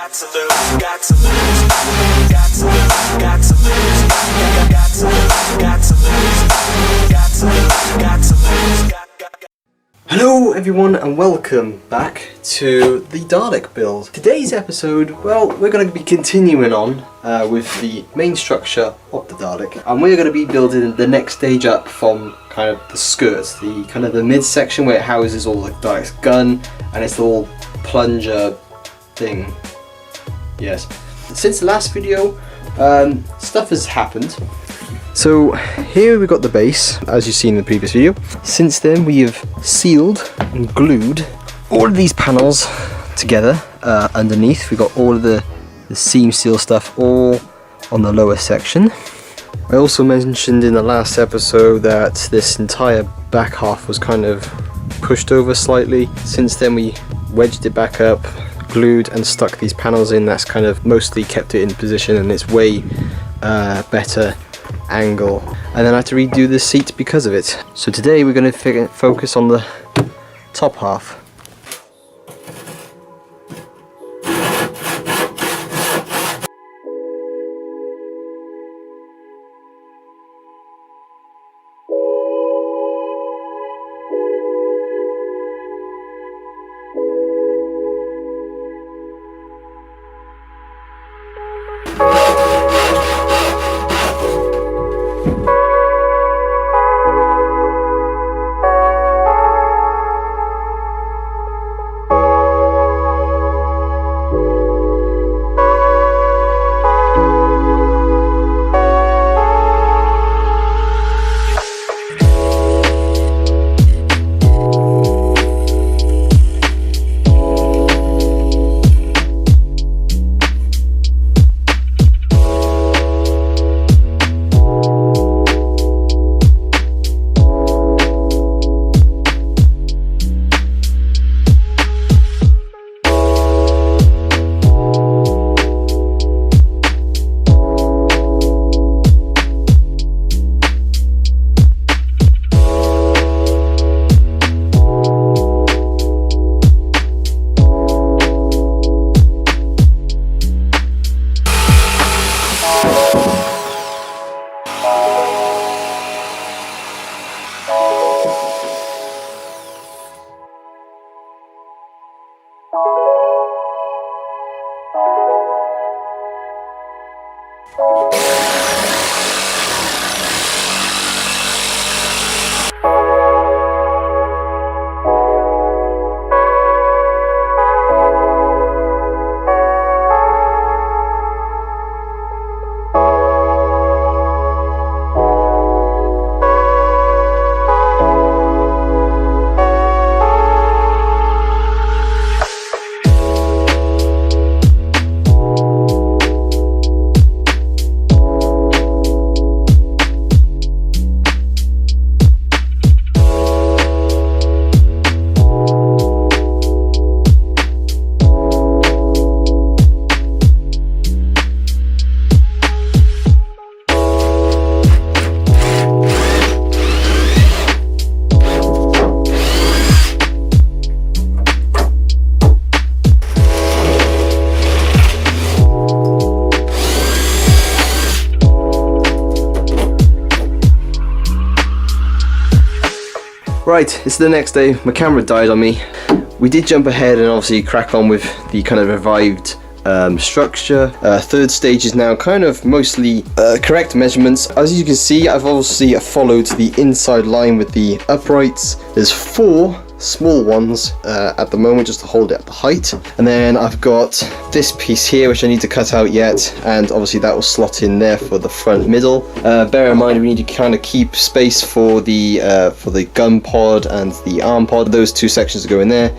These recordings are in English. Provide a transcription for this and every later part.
got to lose, got to lose, got to lose, got to lose, got to lose, got to lose, got to lose, got to lose. Hello everyone and welcome back to the Dalek build. Today's episode, well, we're going to be continuing on with the main structure of the Dalek, and we're going to be building the next stage up from kind of the skirts, the kind of the midsection where it houses all the Dalek's gun and its little plunger thing. Yes. Since the last video, stuff has happened. So here we've got the base, as you've seen in the previous video. Since then we have sealed and glued all of these panels together underneath. We've got all of the seam seal stuff all on the lower section. I also mentioned in the last episode that this entire back half was kind of pushed over slightly. Since then we wedged it back up, glued and stuck these panels in. That's kind of mostly kept it in position, and it's way better angle, and then I had to redo the seat because of it. So today we're going to focus on the top half. Right, it's the next day. My camera died on me. We did jump ahead and obviously crack on with the kind of revived structure. Third stage is now kind of mostly correct measurements. As you can see, I've obviously followed the inside line with the uprights. There's 4 small ones at the moment just to hold it at the height, and then I've got this piece here which I need to cut out yet, and obviously that will slot in there for the front middle. Bear in mind we need to kind of keep space for the gun pod and the arm pod. Those 2 sections go in there.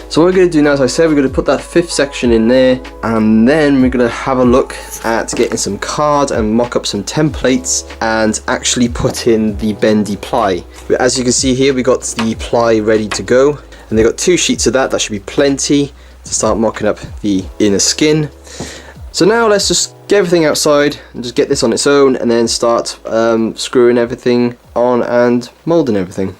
So what we're going to do now, as I said, we're going to put that 5th section in there, and then we're going to have a look at getting some card and mock up some templates and actually put in the bendy ply. As you can see here, we got the ply ready to go, and they've got 2 sheets of that. That should be plenty to start mocking up the inner skin. So now let's just get everything outside and just get this on its own, and then start screwing everything on and moulding everything.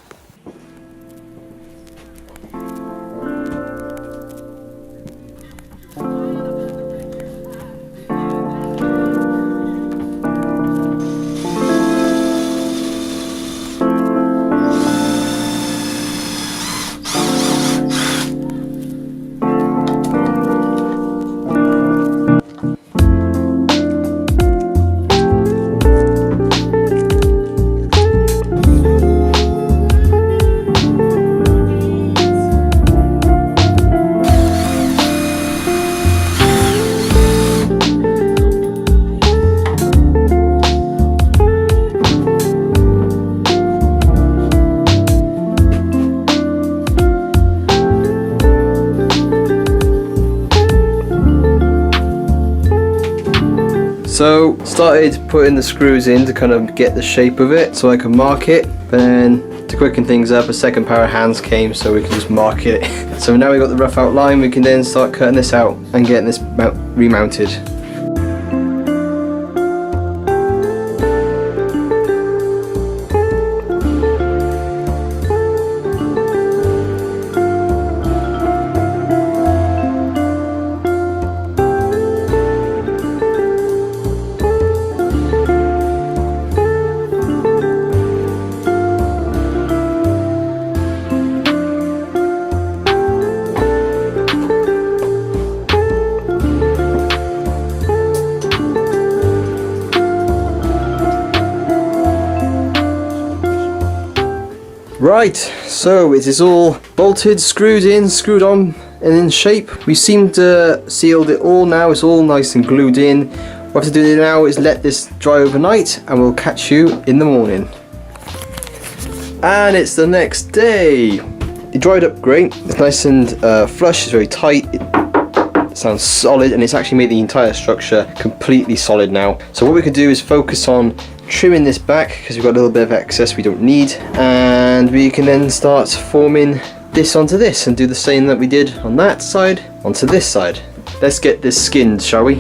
So started putting the screws in to kind of get the shape of it so I can mark it, but then to quicken things up a second pair of hands came so we can just mark it. So now we got the rough outline, we can then start cutting this out and getting this remounted. Right, so it is all bolted, screwed in, screwed on and in shape. We seem to sealed it all now, it's all nice and glued in. What we have to do now is let this dry overnight and we'll catch you in the morning. And it's the next day. It dried up great, it's nice and flush, it's very tight. It sounds solid and it's actually made the entire structure completely solid now. So what we could do is focus on trimming this back because we've got a little bit of excess we don't need, and we can then start forming this onto this and do the same that we did on that side onto this side. Let's get this skinned, shall we?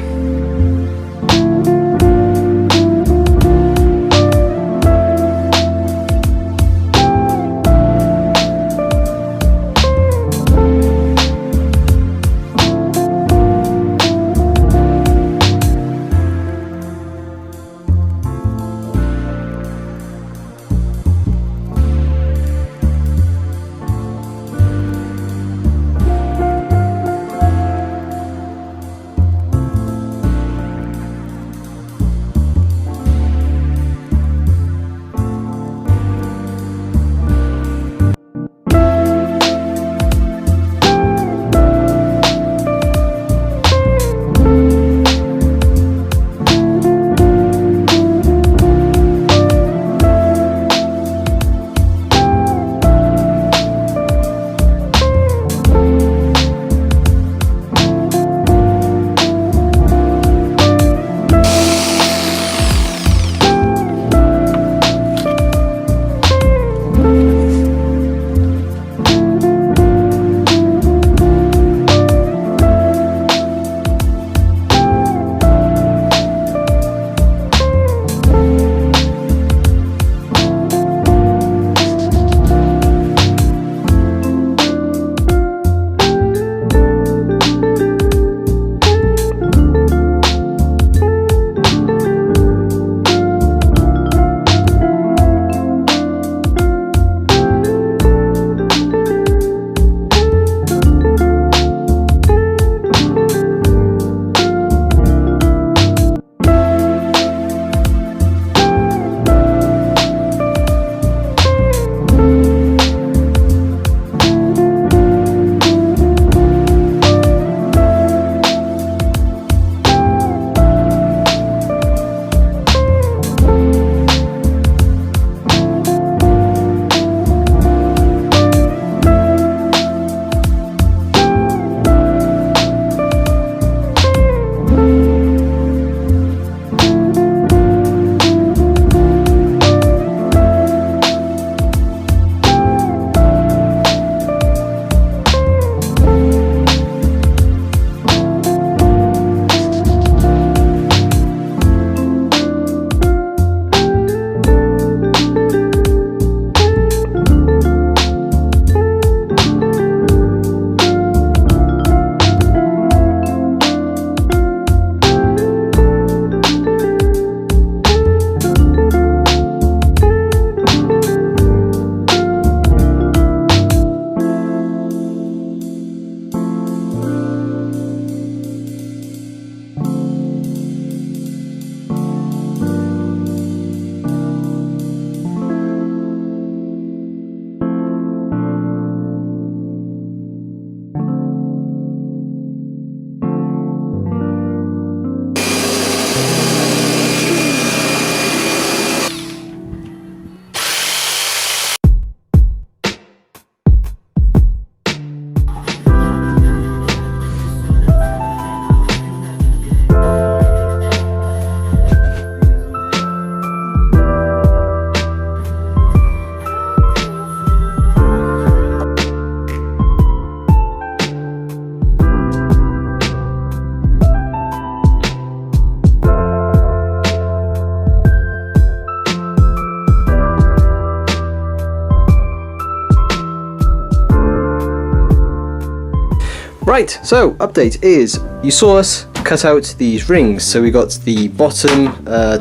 Right, so update is you saw us cut out these rings. So we got the bottom,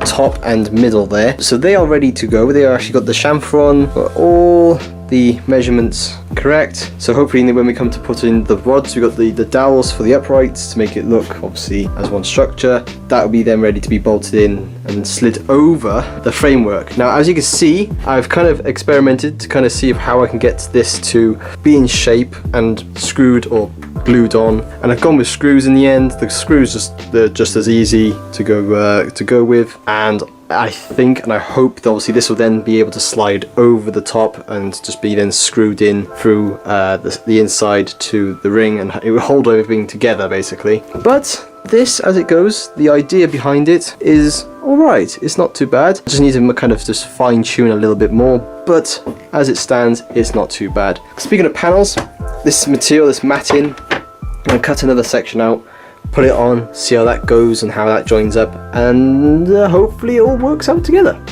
top and middle there. So they are ready to go. They are actually got the chamfer on, got all the measurements correct. So hopefully when we come to put in the rods, we got the dowels for the uprights to make it look obviously as one structure. That will be then ready to be bolted in and slid over the framework. Now as you can see, I've kind of experimented to kind of see how I can get this to be in shape and screwed or glued on, and I've gone with screws in the end. The screws they're just as easy to go with, and I think and I hope that obviously this will then be able to slide over the top and just be then screwed in through the inside to the ring, and it will hold everything together basically. But this, as it goes, the idea behind it is alright. It's not too bad. I just need to kind of just fine tune a little bit more, but as it stands, it's not too bad. Speaking of panels, this material, this matting, I'm going to cut another section out, put it on, see how that goes and how that joins up, and hopefully it all works out together.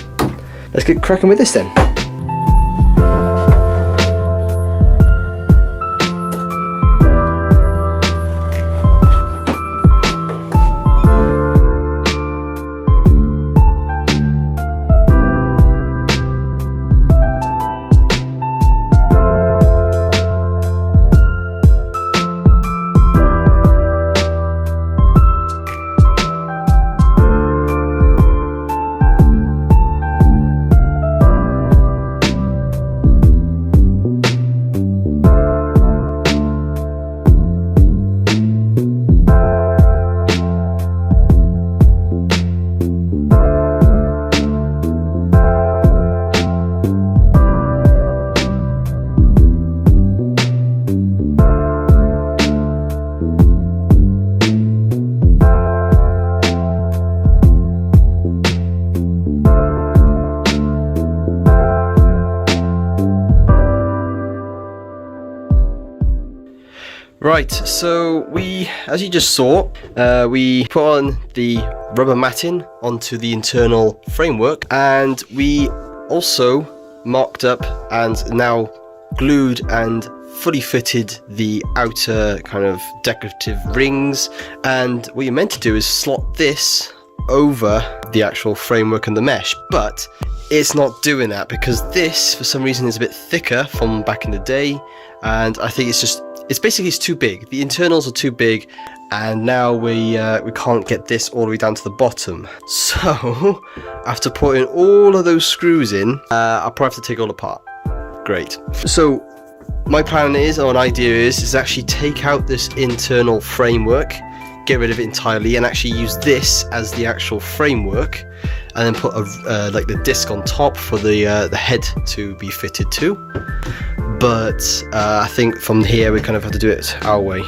Let's get cracking with this then. Right, so as you just saw, we put on the rubber matting onto the internal framework, and we also marked up and now glued and fully fitted the outer kind of decorative rings. And what you're meant to do is slot this over the actual framework and the mesh, but it's not doing that because this for some reason is a bit thicker from back in the day, and I think it's too big. The internals are too big, and now we can't get this all the way down to the bottom. So after putting all of those screws in, I'll probably have to take it all apart. Great. So my plan is, or an idea is actually take out this internal framework, get rid of it entirely, and actually use this as the actual framework, and then put like the disc on top for the head to be fitted to. But I think from here we kind of have to do it our way.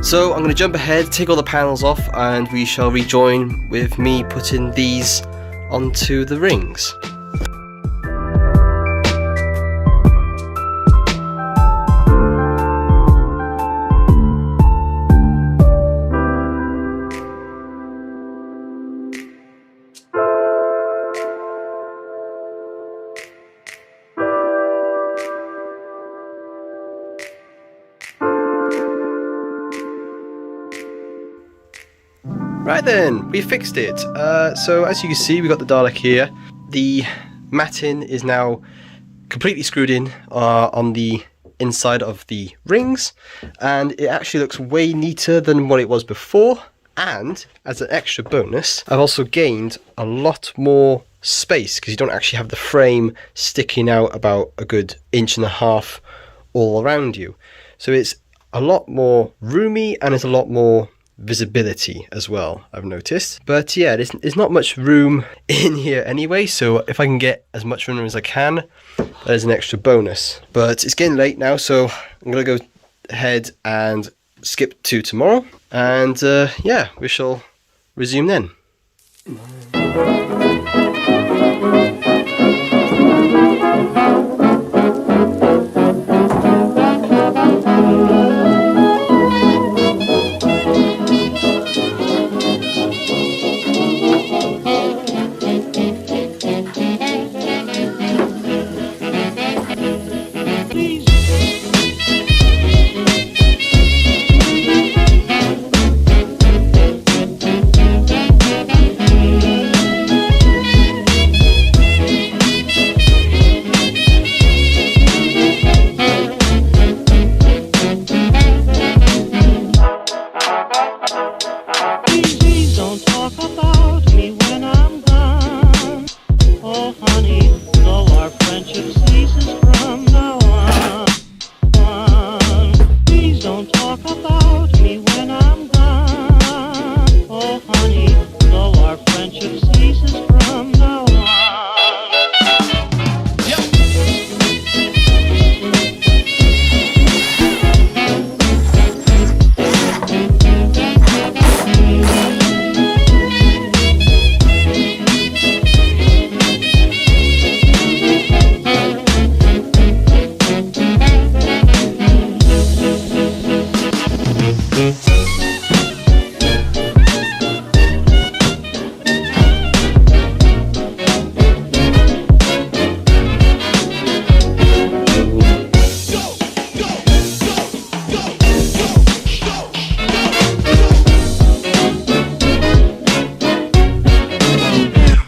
So I'm going to jump ahead, take all the panels off, and we shall rejoin with me putting these onto the rings. Right then, we fixed it. So as you can see, we got the Dalek here. The matting is now completely screwed in on the inside of the rings, and it actually looks way neater than what it was before. And as an extra bonus, I've also gained a lot more space because you don't actually have the frame sticking out about a good 1.5 inches all around you. So it's a lot more roomy and it's a lot more visibility as well, I've noticed. But yeah, there's not much room in here anyway, so if I can get as much room as I can, that is an extra bonus. But it's getting late now, so I'm gonna go ahead and skip to tomorrow, and yeah, we shall resume then. Please don't talk about me when I'm gone. Oh honey, though our friendship ceases from now on. Please don't talk about me when I'm gone. Oh honey, though our friendship ceases from now on.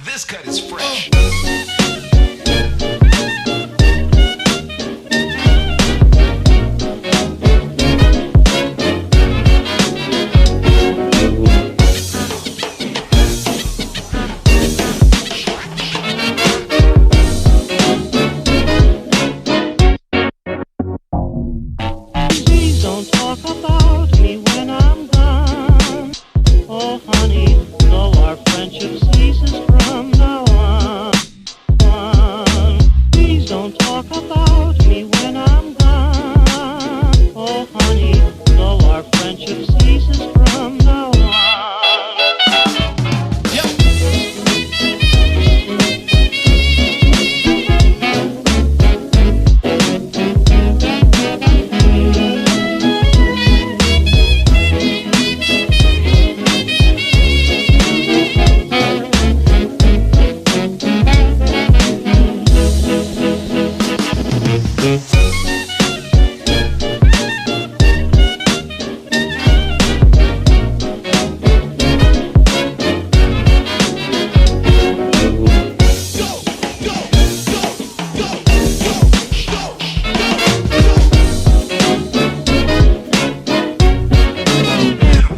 This cut is fresh. Please don't talk about me when I'm gone. Oh honey, though our friendship ceases from now on. Please don't talk about me when I'm gone. Oh honey, though our friendship ceases from now on.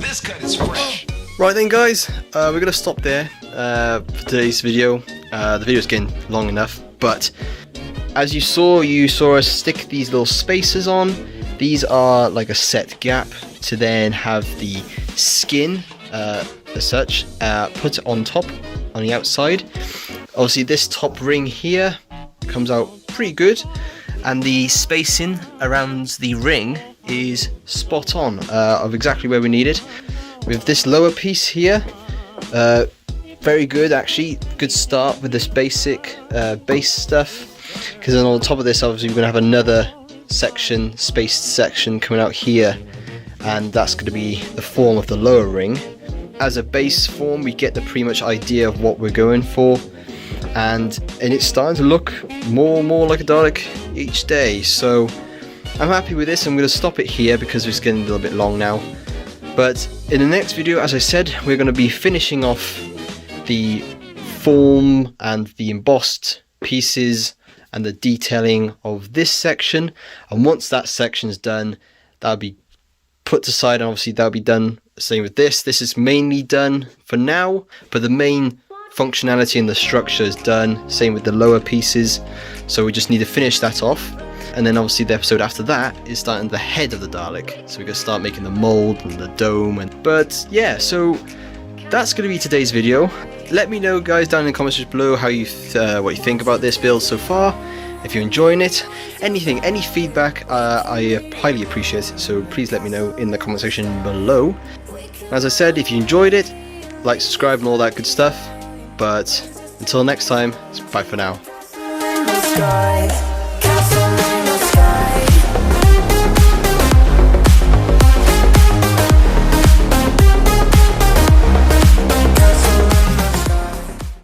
This cut is fresh. Right then guys, we're going to stop there for today's video. The video's getting long enough, but as you saw us stick these little spacers on. These are like a set gap to then have the skin as such put on top on the outside. Obviously this top ring here comes out pretty good, and the spacing around the ring is spot on of exactly where we need it. With this lower piece here, very good actually, good start with this basic base stuff, because then on top of this obviously we're going to have another section, spaced section coming out here, and that's going to be the form of the lower ring. As a base form we get the pretty much idea of what we're going for, and it's starting to look more and more like a Dalek each day, so I'm happy with this. I'm going to stop it here because it's getting a little bit long now. But in the next video, as I said, we're going to be finishing off the form and the embossed pieces and the detailing of this section. And once that section's done, that'll be put aside, and obviously that'll be done. Same with this. This is mainly done for now, but the main functionality and the structure is done. Same with the lower pieces. So we just need to finish that off. And then obviously the episode after that is starting the head of the Dalek. So we're going to start making the mold and the dome. But yeah, so that's going to be today's video. Let me know guys down in the comments below how you what you think about this build so far. If you're enjoying it, anything, any feedback, I highly appreciate it. So please let me know in the comment section below. As I said, if you enjoyed it, like, subscribe and all that good stuff. But until next time, it's bye for now. Sky.